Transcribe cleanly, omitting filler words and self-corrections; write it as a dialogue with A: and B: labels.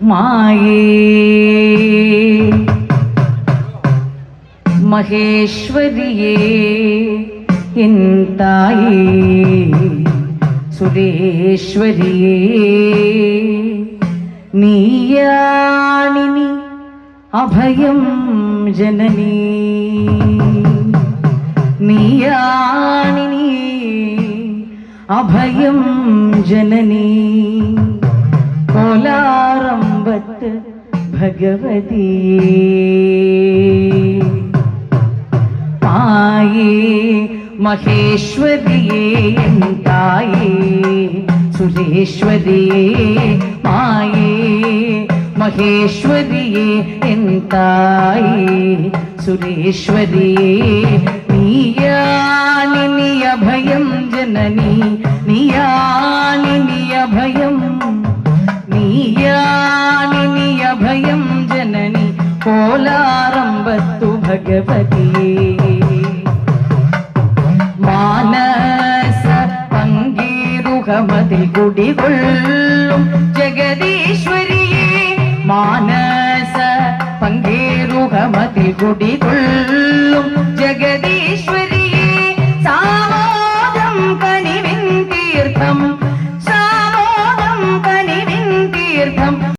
A: മായേ മഹേശ്വരിയേ N തായേ സുരേശ്വരിയേ നീയാണിനി അഭയം ജനനീ നീയാണിനി അഭയം ജനനീ കോലാറമ്പത്ത് ഭഗവതിയേ മായേ മഹേശ്വരിയേ എൻ തായേ സുരേശ്വരിയേ മായേ മഹേശ്വരിയേ എൻ തായേ സുരേശ്വരിയേ നീയാണിനി അഭയം ജനനീ നീയാണിനി അഭയം നീയാണിനി അഭയം ജനനി കോലാറമ്പത്തു ഭഗവതിയേ മാനസ പങ്കീരുഹമതിൽ കുടികൊള്ളും ജഗദീശ്വരിയേ മാനസ പങ്കീരുഹമതിൽ കുടികൊള്ളും